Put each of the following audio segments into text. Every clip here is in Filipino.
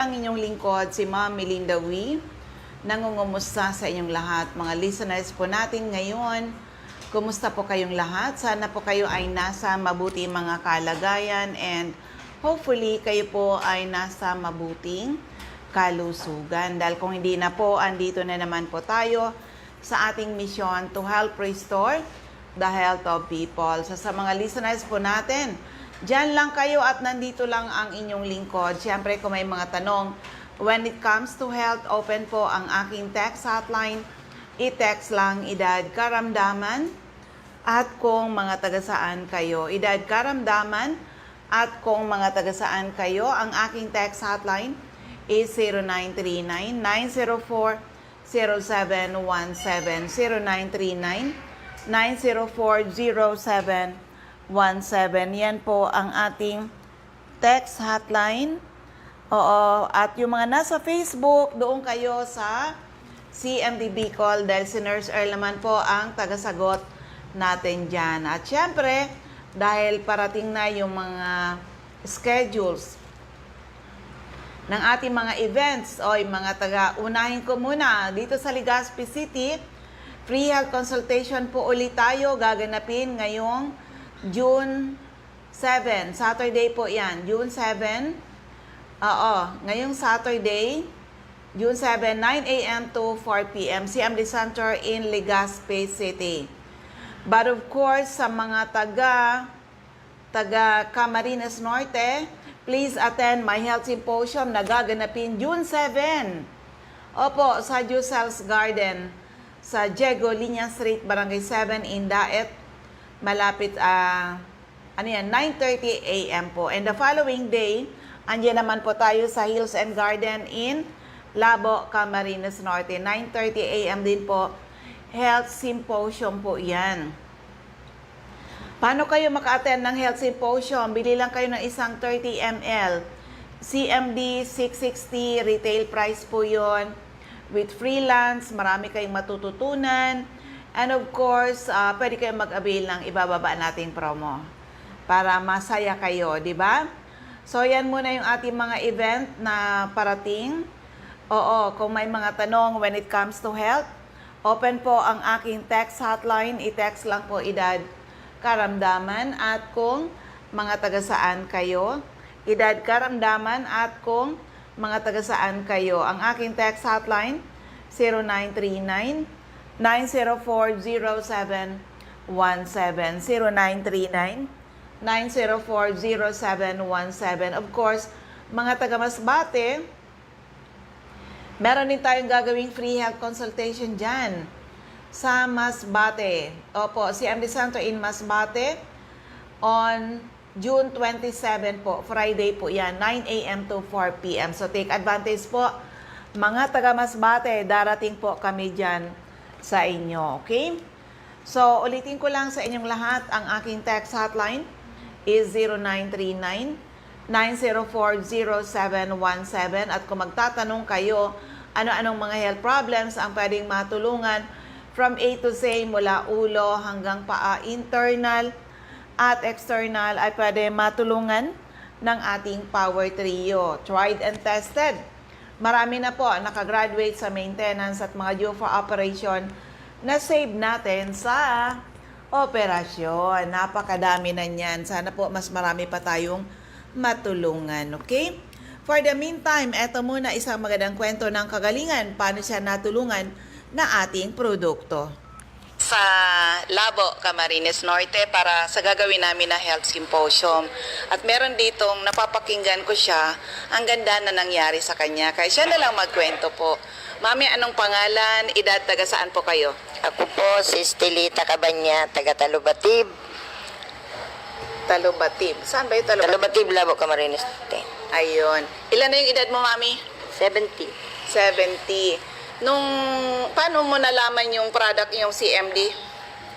Ang inyong lingkod, si Ma'am Melinda Wee, nangungumusta sa inyong lahat. Mga listeners po natin ngayon, kumusta po kayong lahat? Sana po kayo ay nasa mabuti mga kalagayan and hopefully kayo po ay nasa mabuting kalusugan. Dahil kung hindi na po, andito na naman po tayo sa ating mission to help restore the health of people. So sa mga listeners po natin, diyan lang kayo at nandito lang ang inyong lingkod. Siyempre kung may mga tanong, when it comes to health, open po ang aking text hotline. I-text lang edad karamdaman at kung mga taga-saan kayo. Edad karamdaman at kung mga taga-saan kayo, ang aking text hotline is 0939-904-0717. 0939-904-0717. 17. Yan po ang ating text hotline. Oo, at yung mga nasa Facebook, doon kayo sa CMD Bicol dahil si Nurse Earl naman po ang tagasagot natin dyan. At syempre, dahil parating na yung mga schedules ng ating mga events, o yung mga unahin ko muna, dito sa Legazpi City, free health consultation po ulit tayo gaganapin ngayong June 7, Saturday po yan. June 7, ngayong Saturday, June 7, 9 a.m. to 4 p.m. CMD Center in Legazpi City. But of course, sa mga taga Camarines Norte, please attend my health symposium na gaganapin June 7. Opo, sa Jusel's Garden, sa Diego Linya Street, Barangay 7, Indaet. Malapit, 9:30 a.m. po. And the following day, andyan naman po tayo sa Hills and Garden in Labo, Camarines Norte. 9:30 a.m. din po. Health Symposium po yan. Paano kayo maka-attend ng Health Symposium? Bili lang kayo ng isang 30 ml. CMD 660, retail price po yon. With freelance, marami kayong matututunan. And of course, pwede kayong mag-avail ng ibababa nating promo para masaya kayo, di ba? So, yan muna yung ating mga event na parating. Oo, kung may mga tanong when it comes to health, open po ang aking text hotline. I-text lang po edad karamdaman at kung mga taga-saan kayo. Edad karamdaman at kung mga taga-saan kayo. Ang aking text hotline, 0939 904-0717. 0939-904-0717. Of course, mga taga-Masbate, meron din tayong gagawing free health consultation dyan sa Masbate. Opo, CMD Center in Masbate on June 27 po. Friday po yan, 9 a.m. to 4 p.m. So take advantage po. Mga taga-Masbate, darating po kami dyan sa inyo, okay? So, ulitin ko lang sa inyong lahat, ang aking text hotline is 0939-904-0717 at kung magtatanong kayo, ano-anong mga health problems ang pwedeng matulungan from A to Z, mula ulo hanggang paa, internal at external, ay pwede matulungan ng ating Power Trio. Tried and tested. Marami na po nakagraduate sa maintenance at mga due for operation na save natin sa operasyon. Napakadami na niyan. Sana po mas marami pa tayong matulungan. Okay? For the meantime, eto muna isang magandang kwento ng kagalingan. Paano siya natulungan na ating produkto. Sa Labo, Camarines Norte para sa gagawin namin na health symposium. At meron ditong napapakinggan ko siya, ang ganda na nangyari sa kanya. Kaya siya na lang magkwento po. Mami, anong pangalan, edad, taga saan po kayo? Ako po si Estelita Cabanya, taga Talubatib. Talubatib. Saan ba yung Talubatib? Talubatib, Labo, Camarines Norte. Ayun. Ilan na yung edad mo, Mami? 70. 70. Paano mo nalaman yung product yung CMD?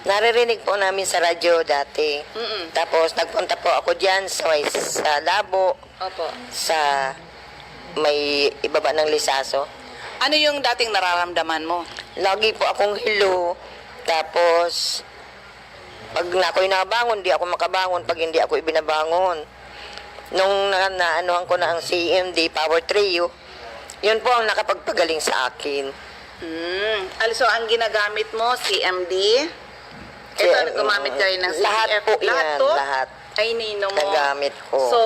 Naririnig po namin sa radyo dati. Mm-mm. Tapos nagpunta po ako dyan sa Labo, Opo. sa may ibaba ng Lisaso. Ano yung dating nararamdaman mo? Lagi po akong hilo. Tapos, pag ako'y nabangon, di ako makabangon pag hindi ako ibinabangon. nung naanuhan ko na ang CMD, Power Trio, yun po ang nakapagpagaling sa akin. Also, ang ginagamit mo, CMD? Ito, gumamit kayo ng CF? Lahat po Lahat yan, to? lahat. Ay, nino mo. Nagamit ko. So,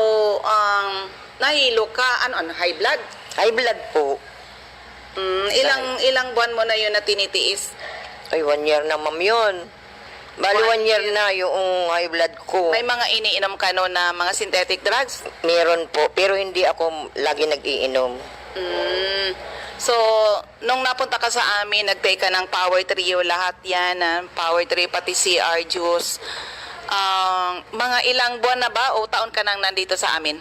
nahilo ka, high blood? High blood po. Ilang buwan mo na yun na tinitiis? Ay, 1 year na, ma'am, yun. Bali, 1 year na yung high blood ko. May mga iniinom ka no na mga synthetic drugs? Meron po, pero hindi ako lagi nag-iinom. So, nung napunta ka sa amin, nag-take ka ng Power Trio, lahat yan, Power Trio, pati CR Juice. Mga ilang buwan na ba o taon ka nang nandito sa amin?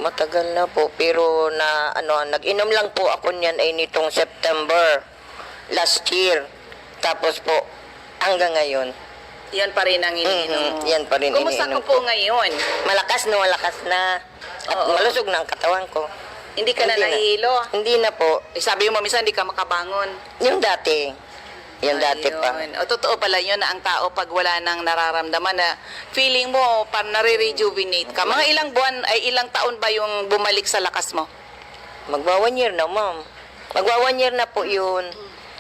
Matagal na po, pero nag-inom lang po ako niyan ay nitong September last year. Tapos po, hanggang ngayon. Yan pa rin ang iniinom mo. Yan pa rin Kumusta ka iniinom po ko. ngayon? Malakas na. At Oo. malusog na ang katawan ko. Hindi ka na nahihilo? Hindi na po. Sabi mo minsan hindi ka makabangon. Yung dati. Yung dati pa. Ayun. O, totoo pala yun na ang tao pag wala nang nararamdaman na feeling mo parang nare-rejuvenate ka. Mga ilang buwan ay ilang taon ba yung bumalik sa lakas mo? Magwa 1 year na, ma'am. Magwa 1 year na po yun.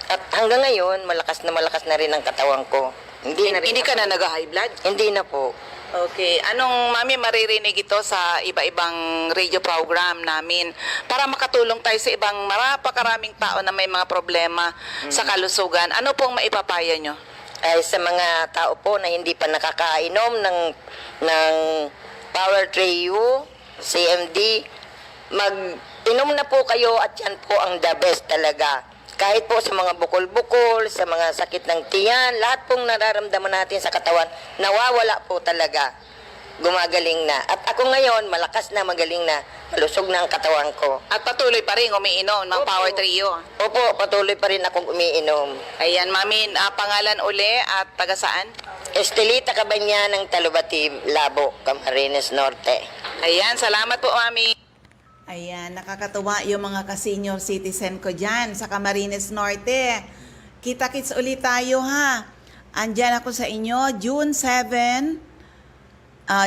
At hanggang ngayon, malakas na rin ang katawan ko. Hindi ka na nag-high blood? Hindi na po. Okay. Anong, mami, maririnig ito sa iba-ibang radio program namin para makatulong tayo sa ibang marapakaraming tao na may mga problema sa kalusugan. Ano pong maipapaya nyo? Ay sa mga tao po na hindi pa nakakainom ng Power Trio, CMD, mag-inom na po kayo at yan po ang the best talaga. Kahit po sa mga bukol-bukol, sa mga sakit ng tiyan, lahat pong nararamdaman natin sa katawan, nawawala po talaga. Gumagaling na. At ako ngayon, malakas na, magaling na. Malusog na ang katawan ko. At patuloy pa rin umiinom ng Opo. Power Trio. Opo, patuloy pa rin akong umiinom. Ayan, mami, pangalan uli at taga saan? Estelita Cabanya ng Talubati, Labo, Camarines Norte. Ayan, salamat po, mami. Ayan, nakakatuwa yung mga ka-senior citizen ko dyan sa Camarines Norte. Kita-kits ulit tayo ha. Andyan ako sa inyo, June 7,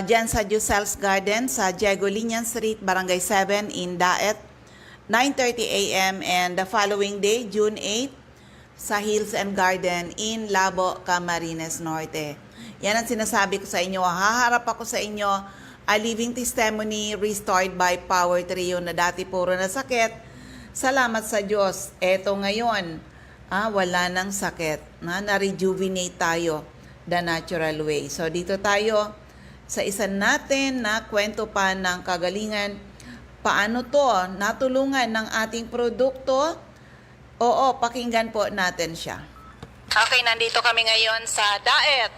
dyan sa Jusel's Garden sa Diego Linian Street, Barangay 7 in Daet, 9:30 a.m. And the following day, June 8, sa Hills and Garden in Labo, Camarines Norte. Yan ang sinasabi ko sa inyo. Haharap ako sa inyo a living testimony restored by Power Trio na dati puro na sakit. Salamat sa Diyos. Eto ngayon, wala nang sakit. Na-rejuvenate tayo the natural way. So dito tayo sa isa natin na kwento pa ng kagalingan. Paano to natulungan ng ating produkto? Oo, pakinggan po natin siya. Okay, nandito kami ngayon sa Daet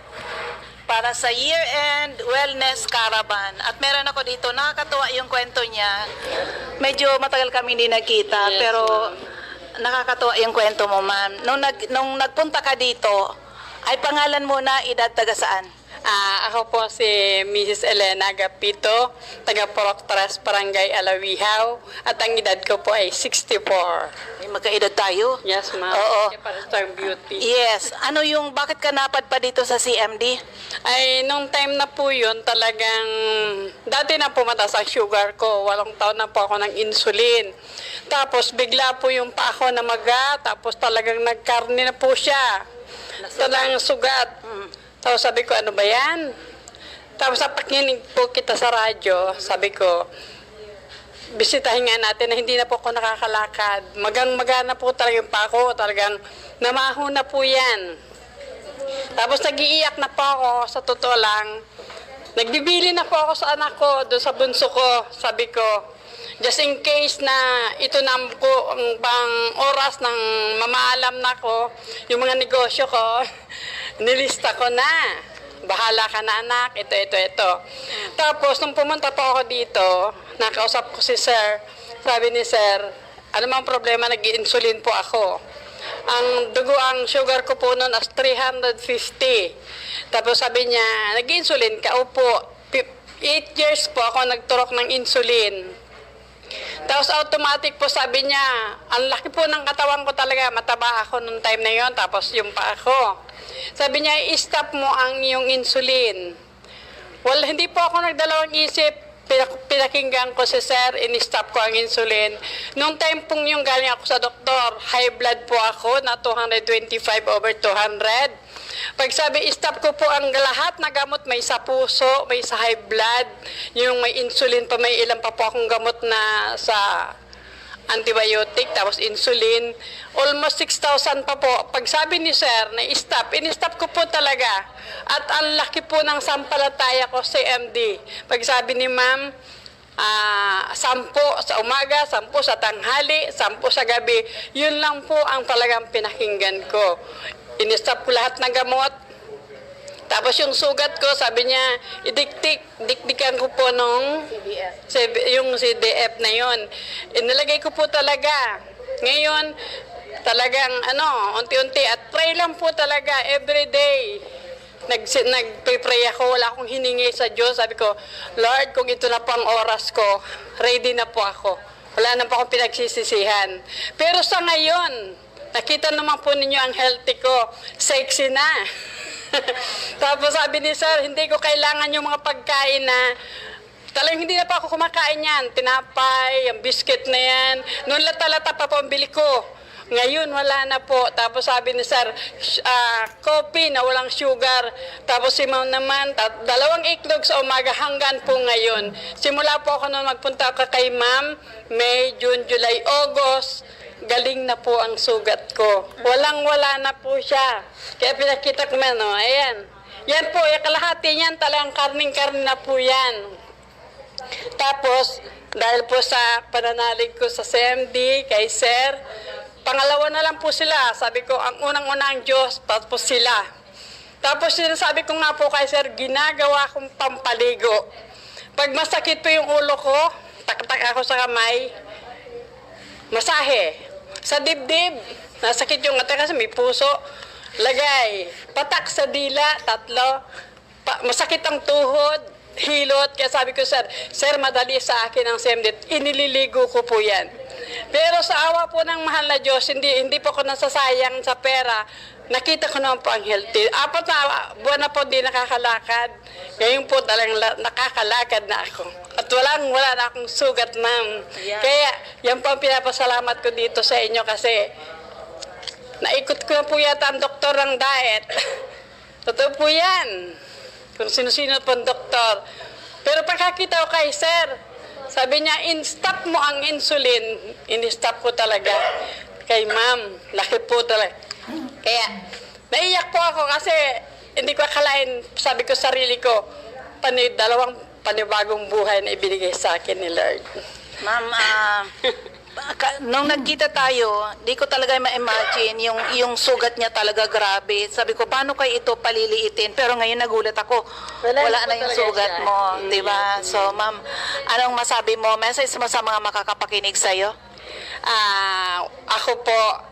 para sa year-end wellness caravan. At meron ako dito, nakakatuwa yung kwento niya. Medyo matagal kami hindi nagkita, Yes, pero ma'am. nakakatuwa yung kwento mo, ma'am. Nung nagpunta ka dito, ay pangalan mo na, edad taga saan? Ako po si Mrs. Elena Agapito, taga Purok Tres, Barangay Alawihaw, at ang edad ko po ay 64. Ay, magkaedad tayo? Yes, ma'am. Oo. Para sa beauty. Yes. Ano yung, bakit ka napadpa dito sa CMD? Ay, nung time na po yun, talagang, dati na po mataas ang sugar ko. 8 taon na po ako ng insulin. Tapos, bigla po yung pa ako na maga, tapos talagang nagkarne na po siya. Talagang sugat. Tapos sabi ko, ano ba yan? Tapos sa pakinig po kita sa radyo, sabi ko, bisitahin nga natin na hindi na po ako nakakalakad. Magang-magana po talaga yung pa ako. Talagang namaho na po yan. Tapos nag-iiyak na po ako, sa totoo lang. Nagbibili na po ako sa anak ko, doon sa bunso ko. Sabi ko, just in case na ito na po ang bang oras ng mamaalam na ko, yung mga negosyo ko, nilista ko na. Bahala ka na anak, ito. Tapos, nung pumunta po ako dito, nakausap ko si sir. Sabi ni sir, ano mang problema, nag-insulin po ako. Ang dugo, ang sugar ko po noon as 350. Tapos sabi niya, nag-insulin ka? Opo. 8 years po ako nagturok ng insulin. Tapos automatic po sabi niya, ang laki po ng katawan ko talaga, mataba ako nung time na yon, tapos yung pa ako. Sabi niya, i-stop mo ang iyong insulin. Well, hindi po ako nagdalawang isip, pinakinggan ko si sir, in-stop ko ang insulin. Nung time pong yung galing ako sa doktor, high blood po ako na 225/200. Pag sabi, stop ko po ang lahat na gamot, may sa puso, may sa high blood, yung may insulin pa, may ilan pa po akong gamot na sa antibiotic, tapos insulin, almost 6,000 pa po. Pag sabi ni sir na stop, in-stop ko po talaga. At ang laki po ng sampalataya ko sa MD. Pag sabi ni ma'am, 10 sa umaga, 10 sa tanghali, 10 sa gabi, yun lang po ang talagang pinakinggan ko. In-stop ko lahat ng gamot. Tapos yung sugat ko, sabi niya, dikdikan ko po nung yung CDF na yun. Inilagay ko po talaga. Ngayon, talagang unti-unti at pray lang po talaga every day. Nagpe-pray ako, wala akong hiningi sa Diyos. Sabi ko, Lord, kung ito na po ang oras ko, ready na po ako. Wala na po akong pinagsisisihan. Pero sa ngayon, nakita naman po ninyo ang healthy ko. Sexy na. Tapos sabi ni sir, hindi ko kailangan yung mga pagkain na talagang hindi na pa ako kumakain yan. Tinapay, yung biscuit na yan. Noon lata-lata pa po ang bili ko. Ngayon wala na po. Tapos sabi ni sir, coffee na walang sugar. Tapos si ma'am naman, 2 itlog sa umaga hanggang po ngayon. Simula po ako nung magpunta ako kay ma'am, May, June, July, August. Galing na po ang sugat ko. Walang-wala na po siya. Kaya pinakita ko man, ayan. Yan po, kalahati niyan, talagang karning-karning na po yan. Tapos, dahil po sa pananalig ko sa CMD, kay Sir, pangalawa na lang po sila. Sabi ko, ang unang-una ang Diyos, tapos sila. Tapos sinasabi ko nga po kay Sir, ginagawa kong pampaligo. Pag masakit po yung ulo ko, tak-tak ako sa kamay, masahe. Sa dibdib, nasakit yung ate kasi may puso. Lagay, patak sa dila, 3. Masakit ang tuhod, hilot. Kaya sabi ko, Sir, madali sa akin ang CMD. Inililigo ko po yan. Pero sa awa po ng mahal na Diyos, hindi po ako nasasayang sa pera. Nakita ko naman po ang healthy. 4 na buwan na po hindi nakakalakad. Ngayon po talagang nakakalakad na ako. At wala na akong sugat, ma'am. Yeah. Kaya yan po ang pinapasalamat ko dito sa inyo kasi naikot ko na po yata ang doktor ng diet. Totoo po yan. Kung sino-sino po ang doktor. Pero pagkakita ko kay Sir, sabi niya, in-stop mo ang insulin. In-stop ko talaga. Kay ma'am, laki po talaga. Kaya, naiyak po ako kasi hindi ko akalain, sabi ko sarili ko, panibagong buhay na ibinigay sa akin ni Lord. Ma'am, nung nagkita tayo, di ko talaga ma-imagine yung sugat niya talaga grabe. Sabi ko, paano kayo ito paliliitin? Pero ngayon nagulat ako, wala na yung sugat mo, di ba? So, ma'am, anong masabi mo? Message mo sa mga makakapakinig sa'yo? Ako po,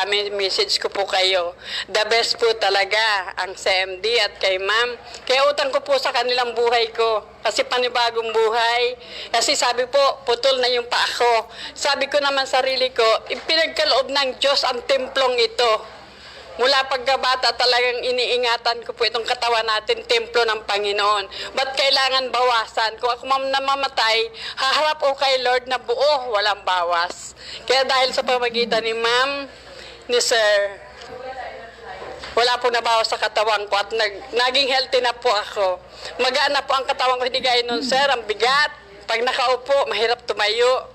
may message ko po kayo. The best po talaga ang CMD at kay ma'am. Kaya utang ko po sa kanilang buhay ko. Kasi panibagong buhay. Kasi sabi po, putol na yung paa ko. Sabi ko naman sarili ko, ipinagkaloob ng Diyos ang templong ito. Mula pagkabata talagang iniingatan ko po itong katawan natin, templo ng Panginoon. Ba't kailangan bawasan? Kung ako namamatay, haharap ko kay Lord na buo, walang bawas. Kaya dahil sa pamagitan ni ma'am, ni Sir, wala pong nabawas sa katawan ko at naging healthy na po ako. Magaan na po ang katawan ko, hindi gaya nun, Sir, ang bigat. Pag nakaupo, mahirap tumayo.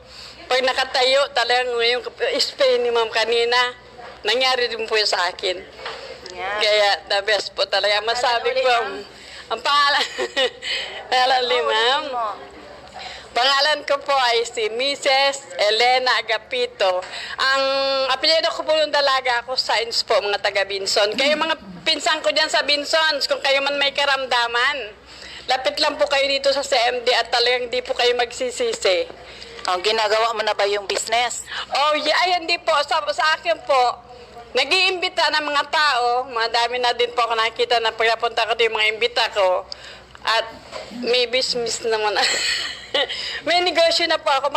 Pag nakatayo, talagang yung spray ni ma'am kanina, nangyari din po yun sa akin. Yeah. Kaya the best po talaga. Masabi ko, ang pangalan, ma'am. Pangalan ko po ay si Mrs. Elena Agapito. Ang apelyido ko po yung dalaga ako, Science po, mga taga Binson. Kayo mga pinsan ko dyan sa Binsons, kung kayo man may karamdaman, lapit lang po kayo dito sa CMD at talagang di po kayo magsisisi. Oh, ginagawa mo na ba yung business? Oh, yeah, ay, hindi po. Sa akin po, nag-iimbita ng mga tao, madami na din po ako nakikita na pagpunta ko yung mga imbita ko. At may business naman. May negosyo na po ako.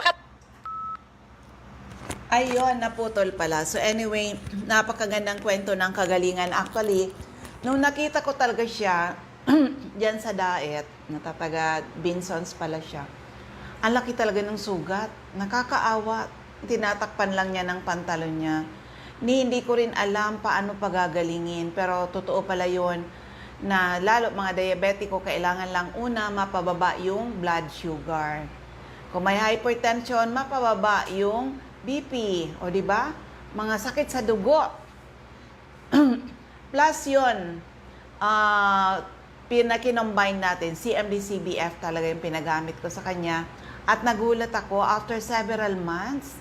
Ayun, naputol pala. So anyway, napakagandang kwento ng kagalingan. Actually, nung nakita ko talaga siya, diyan sa Daet, natataga Binsons pala siya. Ang laki talaga ng sugat. Nakakaawa. Tinatakpan lang niya ng pantalon niya. Hindi ko rin alam paano pagagalingin. Pero totoo pala yun na lalo mga diabetiko, kailangan lang una mapababa yung blood sugar. Kung may hypertension, mapababa yung BP. O di ba? Mga sakit sa dugo. Plus yun, pinakinombind natin, CMD-CBF talaga yung pinagamit ko sa kanya. At nagulat ako, after several months,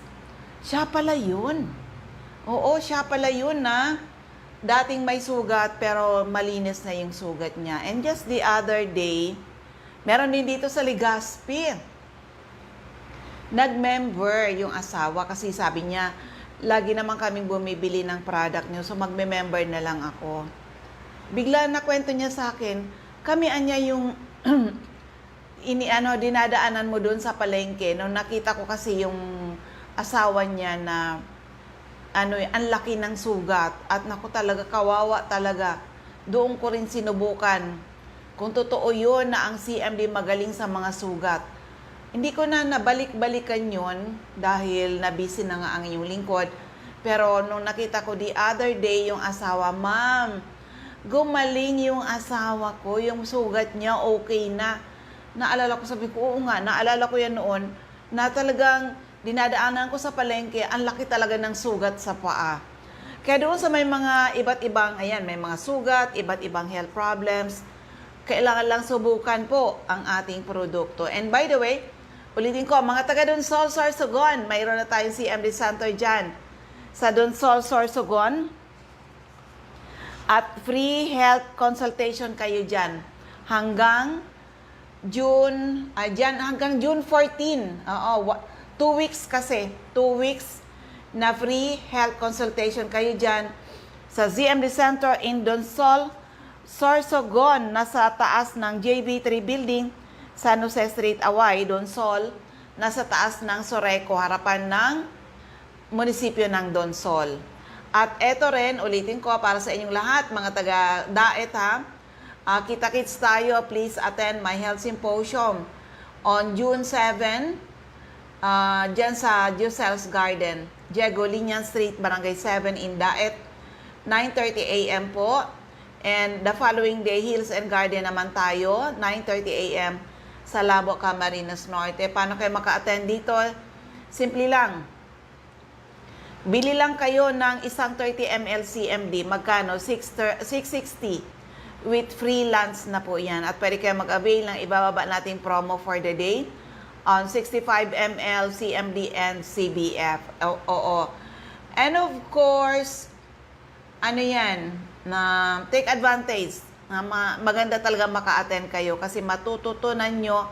siya pala yun. Oo, siya pala yun na dating may sugat pero malinis na yung sugat niya. And just the other day, meron din dito sa Legazpi. Nag-member yung asawa kasi sabi niya, lagi naman kaming bumibili ng product niyo, so magme-member na lang ako. Bigla na kwento niya sa akin, kami anya yung dinadaanan mo doon sa palengke. Nung nakita ko kasi yung asawa niya na ang laki ng sugat at naku talaga, kawawa talaga. Doon ko rin sinubukan kung totoo yun na ang CMD magaling sa mga sugat. Hindi ko na nabalik-balikan yun dahil na-busy na nga ang inyong lingkod. Pero nung nakita ko the other day yung asawa, ma'am, gumaling yung asawa ko, yung sugat niya okay na. Naalala ko, sabi ko, oo nga, naalala ko yan noon, na talagang dinadaanan ko sa palengke, ang laki talaga ng sugat sa paa. Kaya doon sa may mga iba't ibang, ayan, may mga sugat, iba't ibang health problems, kailangan lang subukan po ang ating produkto. And by the way, ulitin ko, mga taga Donsol, Sorsogon, mayroon na tayong CMD Center dyan. Sa Donsol, Sorsogon, at free health consultation kayo dyan. Hanggang June 14. Oo, 2 weeks kasi. 2 weeks na free health consultation kayo dyan sa ZMD Center in Donsol, Sorsogon, nasa taas ng JB3 Building, San Jose Street, Away, Donsol, nasa taas ng Soreco, harapan ng munisipyo ng Donsol. At eto rin, ulitin ko para sa inyong lahat, mga taga-Daet ha, kita-kits tayo, please attend my health symposium on June 7, dyan sa Giusel's Garden, Diego Linian Street, Barangay 7 in Daet, 9:30 a.m. po. And the following day, Hills and Garden naman tayo, 9:30 a.m. sa Labo, Camarines Norte. Paano kayo maka-attend dito? Simple lang. Bili lang kayo ng isang 30 ml CMD. Magkano? 660 with free lunch na po yan. At pwede kayo mag-avail ng ibababa nating promo for the day on 65 ml CMD and CBF. Oo. And of course, ano yan, na take advantage. Na maganda talaga maka-attend kayo kasi matututunan nyo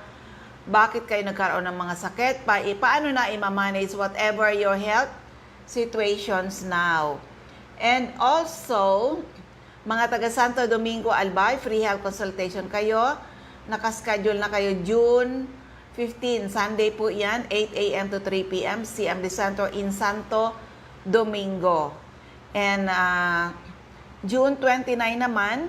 bakit kayo nagkaroon ng mga sakit, paano na i-manage whatever your health situations now. And also, mga taga Santo Domingo, Albay, free health consultation kayo. Nakaschedule na kayo June 15, Sunday po yan, 8 a.m. to 3 p.m. CMD Center in Santo Domingo. And June 29 naman,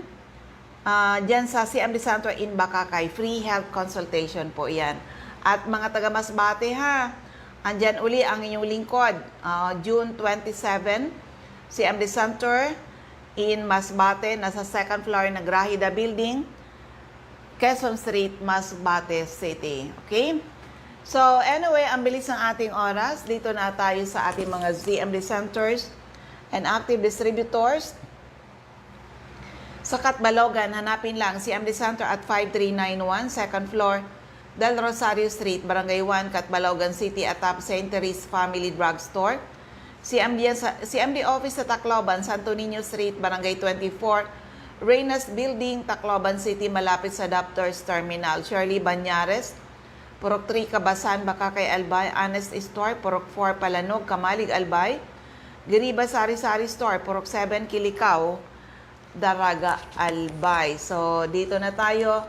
dyan sa CMD Center in Bacacay, free health consultation po yan. At mga taga Masbate ha, andyan uli ang inyong lingkod. June 27, CMD Center in Masbate, nasa second floor ng Grahida Building, Quezon Street, Masbate City. Okay? So, anyway, ang bilis ng ating oras. Dito na tayo sa ating mga ZMD centers and active distributors. Sa Catbalogan, hanapin lang CMD Center at 5391, second floor, Del Rosario Street, Barangay 1, Catbalogan City, atop St. Therese Family Drugstore. CMD Office sa Tacloban, Santo Niño Street, Barangay 24, Reynas Building, Tacloban City, malapit sa Doctors Terminal. Shirley Banyares, Purok 3, Kabasan, Bacacay, Albay. Honest Store, Purok 4, Palanog, Kamalig, Albay. Giriba Sari-Sari Store, Purok 7, Kilikao, Daraga, Albay. So, dito na tayo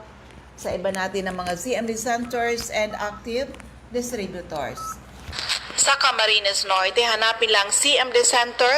sa iba natin ng mga CMD centers and active distributors. Sa Camarines Norte, hanapin lang CMD Center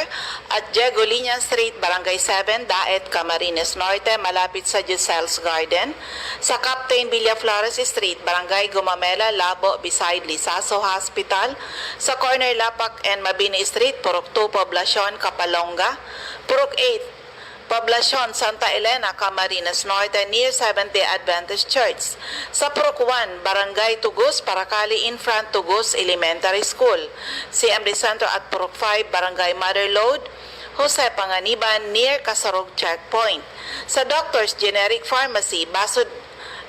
at Diego Liña Street, Barangay 7, Daet, Camarines Norte, malapit sa Giselle's Garden. Sa Captain Villaflores Street, Barangay Gumamela, Labo, beside Lisaso Hospital. Sa corner Lapak and Mabini Street, Purok 2, Poblacion, Kapalonga. Purok 8, Poblacion, Santa Elena, Camarines Norte, near Seventh-day Adventist Church. Sa Purok 1, Barangay Tugos, Paracali, in front Tugos Elementary School. CMD Center at Purok 5, Barangay Motherlode, Jose Panganiban, near Kasarog Checkpoint. Sa Doctors Generic Pharmacy, Basud,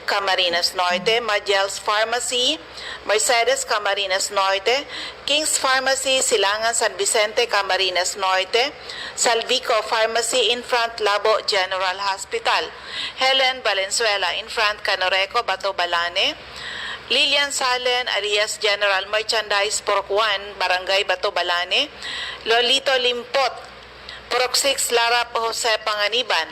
Camarines Norte, Magel's Pharmacy, Mercedes, Camarines Norte, King's Pharmacy, Silangan, San Vicente, Camarines Norte, Salvico Pharmacy, in front Labo General Hospital, Helen Valenzuela, in front Canoreco, Bato Balane, Lilian Salen, alias General Merchandise, Purok 1, Barangay Bato Balane, Lolito Limpot, Purok 6, Larap, Jose Panganiban.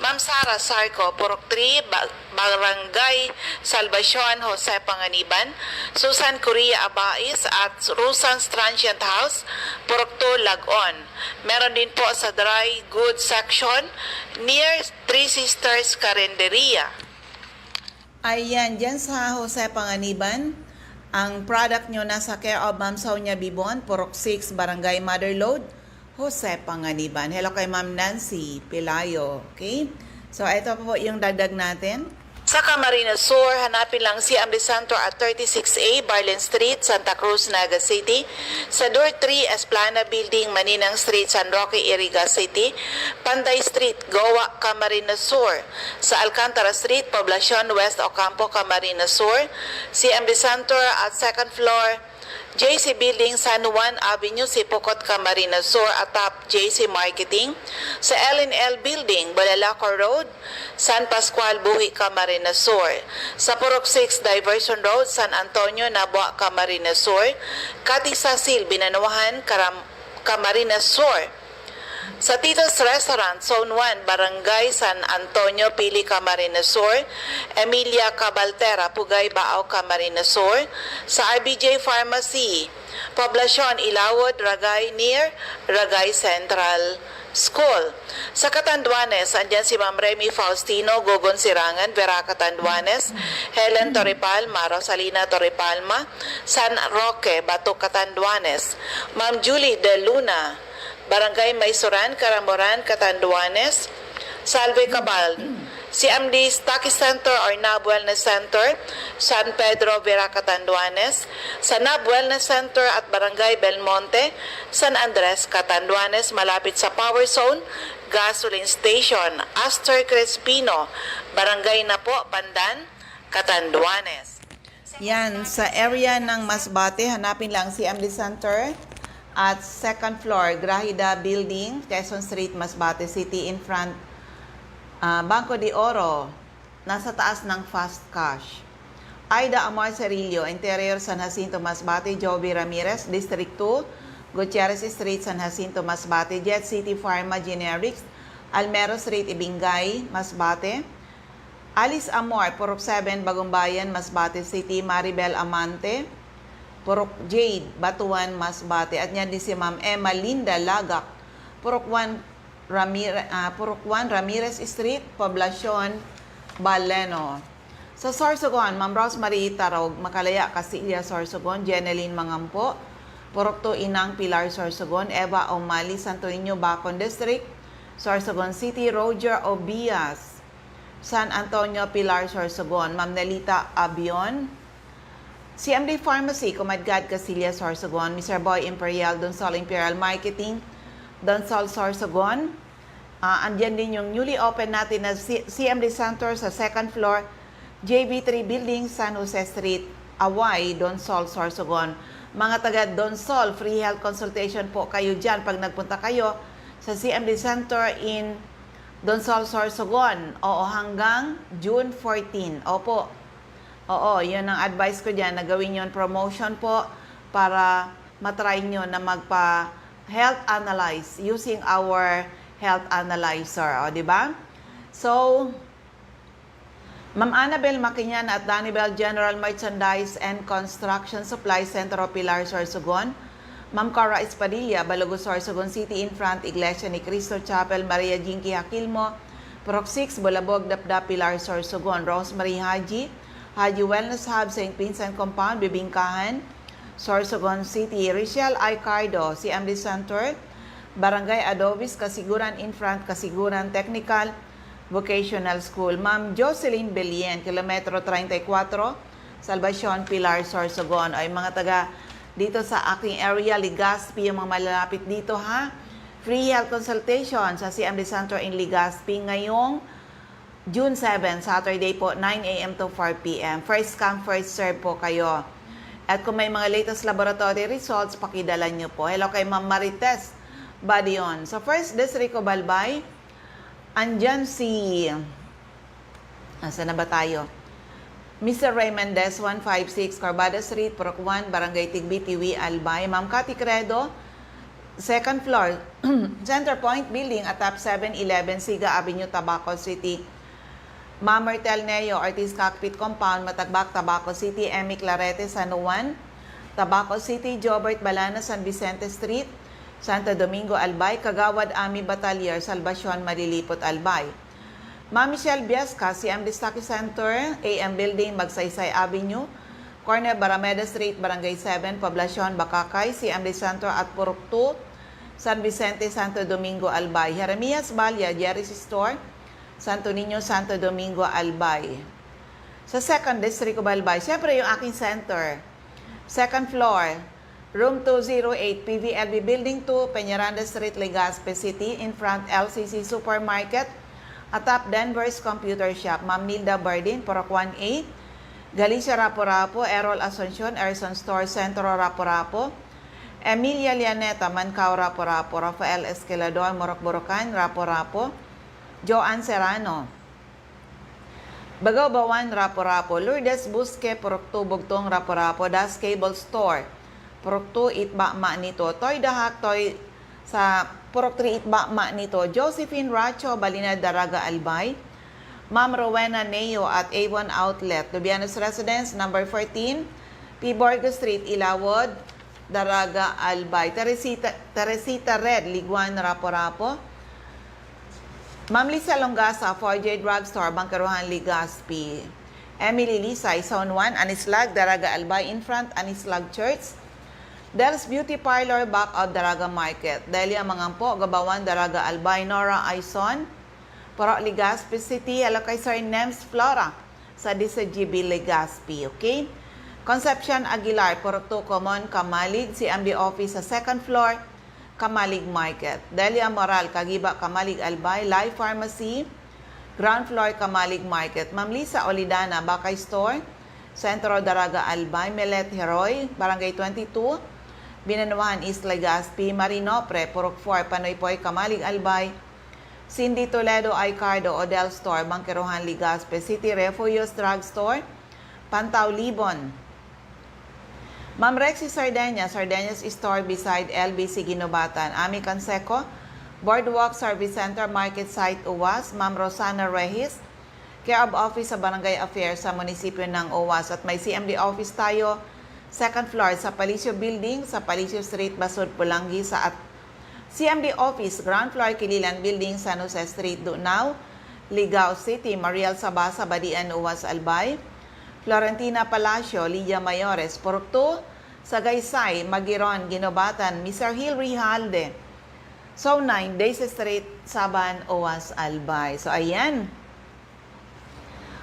Ma'am Sara Sarco, Purok 3, Barangay Salvacion, Jose Panganiban. Susan Correa Abais at Rusan's Transient House, Purok 2, Lagon. Meron din po sa dry goods section near Three Sisters Carinderia. Ayan, dyan sa Jose Panganiban, ang product nyo nasa care of Ma'am Sonia Bibon, Purok 6, Barangay Motherlode, Jose Panganiban. Hello kay Ma'am Nancy Pilayo. Okay? So, ito po yung dagdag natin. Sa Camarines Sur, hanapin lang si CMD Center at 36A, Barlin Street, Santa Cruz, Naga City. Sa Door 3, Esplana Building, Maninang Street, San Roque, Iriga City. Panday Street, Goa, Camarines Sur. Sa Alcantara Street, Poblacion, West Ocampo, Camarines Sur. CMD Center at second floor, JC Building, San Juan Avenue, Sipocot, Camarines Sur, atap JC Marketing. Sa L&L Building, Balalacor Road, San Pascual, Buhi, Camarines Sur. Sa Purok 6, Diversion Road, San Antonio, Nabua, Camarines Sur. Katisasil, Binanuahan, Camarines Sur. Sa Tito's Restaurant, Zone 1, Barangay San Antonio, Pili, Camarines Sur. Emilia Cabaltera, Pugay, Baao, Camarines Sur. Sa RBJ Pharmacy, Poblacion, Ilawod, Ragay, near Ragay Central School. Sa Catanduanes, andyan si Ma'am Remy Faustino, Gogon Sirangan, Vera Catanduanes, Helen Torrepalma, Rosalina Torrepalma, San Roque, Bato Catanduanes, Ma'am Julie De Luna, Barangay Maysuran, Caramoran, Catanduanes. Salve Cabal, CMD Stocky Center or NAB Wellness Center, San Pedro, Vera, Catanduanes. Sa NAB Wellness Center at Barangay Belmonte, San Andres, Catanduanes, malapit sa Power Zone, Gasoline Station, Astor Crespino, Barangay Napo, Pandan, Catanduanes. Yan, sa area ng Masbate, hanapin lang si CMD Center at second floor, Grahida Building, Quezon Street, Masbate City, in front Banco de Oro, nasa taas ng Fast Cash. Aida Amar Cerillo, Interior San Jacinto, Masbate. Joby Ramirez, District 2, Gutierrez Street, San Jacinto, Masbate. Jet City Pharma Generics, Almero Street, Ibingay, Masbate. Alice Amor, Purok 7, Bagumbayan, Masbate City. Maribel Amante, Purok Jade, Batuan, Masbate. At niyan din si Ma'am Emma Linda Lagak, Purok 1, Ramirez Street, Poblacion, Baleno. Sa Sorsogon, Ma'am Rosemary Tarog, Makalaya, Casilia, Sorsogon. Jeneline Mangampo, Purok 2, Inang Pilar, Sorsogon. Eva Omali, Santo Niño, Bacon District, Sorsogon City. Roger Obias, San Antonio, Pilar, Sorsogon. Ma'am Nelita Abion, CMD Pharmacy, Comadgad, Casilia, Sorsogon. Mr. Boy Imperial, Donsol Imperial Marketing, Donsol, Sorsogon. Andyan din yung newly open natin na CMD Center sa second floor, JB3 Building, San Jose Street, Away, Donsol, Sorsogon. Mga taga Donsol, free health consultation po kayo dyan pag nagpunta kayo sa CMD Center in Donsol, Sorsogon. Oo, hanggang June 14. Opo. Oo, yun ang advice ko dyan, na gawin yun promotion po para matry nyo na magpa-health analyze using our health analyzer. O, di ba? So, Ma'am Annabel Makinyan at Danibel General Merchandise and Construction Supply Center of Pilar, Sorsogon. Ma'am Cora Espadilla, Balogo, Sorsogon City, in front, Iglesia ni Cristo Chapel, Maria Jinky Aquilmo, Purok 6, Bulabog, Dapdap, Pilar, Sorsogon, Rosemary Haji, Haji Wellness Hub, St. Vincent Compound, Bibingkahan, Sorsogon City, Richelle Icardo, CMD Center, Barangay Adobis, Kasiguran, in front, Kasiguran Technical Vocational School. Ma'am Jocelyn Belien, kilometro 34, Salvacion, Pilar, Sorsogon. Ay mga taga dito sa aking area, Legazpi, yung mga malalapit dito ha. Free health consultation sa CMD Center in Legazpi ngayong June 7, Saturday po, 9 a.m. to 4 p.m. First come, first serve po kayo. At kung may mga latest laboratory results, pakidala nyo po. Hello kay Ma'am Marites Badion. Sa First District of Albay, andyan si... Asa na ba tayo? Mr. Ray Mendez, 156, Corbada Street, Purok 1, Barangay Tigbi, Tiwi, Albay. Ma'am Cathy Credo, second floor, Center Point Building, atap 711, Siga Avenue, Tabaco City. Ma'am Martel Neo, Ortiz Cockpit Compound, Matagbak, Tabaco City. Emmy Clarete, San Juan, Tabaco City. Jobert Balana, San Vicente Street, Santo Domingo, Albay. Kagawad Ami Batalier, Salvacion, Malilipot, Albay. Ma'am Michelle Biasca, CMD Stocky Center, AM Building, Magsaysay Avenue, Corner Barameda Street, Barangay 7, Poblacion, Bakakay, CMD Center at Purok 2, San Vicente, Santo Domingo, Albay. Jeremias Balya, Jerry's Store, Santo Niño, Santo Domingo, Albay. Sa Second District of Albay, syempre yung aking center. Second floor, Room 208, PVLB Building 2, Peñaranda Street, Legazpi City, in front LCC Supermarket, atap Denver's Computer Shop. Ma'am Nilda Bardin, Purok 1A, Galicia Rapo-Rapo, Errol Asuncion, Erson Store, Centro Rapo-Rapo, Emilia Lianeta, Mancao Rapo-Rapo, Rafael Esquilador, Morocco-Borocan, Rapo-Rapo, Joanne Serrano, Bagaw Bawan, Rapo-Rapo, Lourdes Busque, Purok 2, Bugtong, Rapo-Rapo, Das Cable Store, Purok 2, Itbakma nito, Toy Dahak, Toy sa Purok 3, Itbakma nito, Josephine Racho, Balinad, Daraga, Albay. Ma'am Rowena Neo at Avon Outlet, Lubianos Residence, number 14, P. Borgo Street, Ilawod, Daraga, Albay. Teresita Red, Liguan, Rapo-Rapo. Ma'am Lisa Longasa, 4J Drugstore, Bangkaruhan, Legazpi. Emily Lisay, Zone 1, Anislag, Daraga, Albay, in front, Anislag Church. Del's Beauty Parlor, back out Daraga Market. Delia Mangampo, Gabawan, Daraga, Albay. Nora Aison, Purok Legazpi City. Hello kay Sir Nems Flora sa DCGB Legazpi, okay? Concepcion Aguilar, Purok 2 Common, Kamalig. CMD Office sa second floor, Kamalig Market. Delia Moral, Kagiba, Kamalig, Albay. Life Pharmacy, ground floor, Kamalig Market. Ma'am Lisa Olidana, Bakay Store, Centro Daraga, Albay. Melet Heroy, Barangay 22, Binanuhan East Legazpi. Marinopre, Purok 4, Panoypoy, Kamalig, Albay. Cindy Toledo, Icardo, Odell Store, Bangkeruhan, Legazpi City. Refugios Drugstore, Pantaw, Libon. Ma'am Rexy Sardeñas, Sardeñas Store beside LBC Ginobatan. Ami Canseco, Boardwalk Service Center, Market Site, Uwas. Ma'am Rosana Rehis, Care of Office sa Barangay Affairs sa munisipyo ng Uwas. At may CMD office tayo, second floor sa Palicio Building, sa Palicio Street, Basud, Pulangi. Sa at CMD office, ground floor, Kililan Building, San Jose Street, Dunao, Ligao City. Mariel Sabasa, Badian, Uwas, Albay. Florentina Palacio, Lydia Mayores, Purok 2, Sagaysay, Magiron, Ginobatan. Mr. Hilary Halde, So 9, Daisy Street, Saban, Uwas, Albay. So ayan,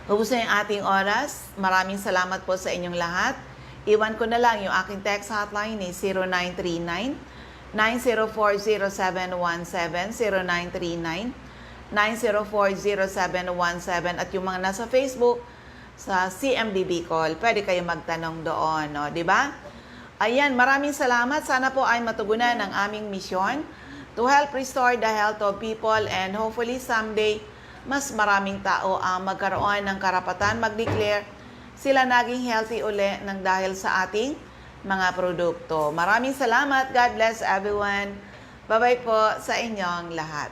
ubos na yung ating oras. Maraming salamat po sa inyong lahat. Iwan ko na lang yung aking text hotline ni 0939-9040717, 0939-9040717, at yung mga nasa Facebook sa CMDB Call, pwede kayo magtanong doon, no? Di ba? Ayan, maraming salamat. Sana po ay matugunan ang aming misyon to help restore the health of people, and hopefully someday mas maraming tao ang magkaroon ng karapatan mag-declare sila naging healthy uli ng dahil sa ating mga produkto. Maraming salamat. God bless everyone. Bye-bye po sa inyong lahat.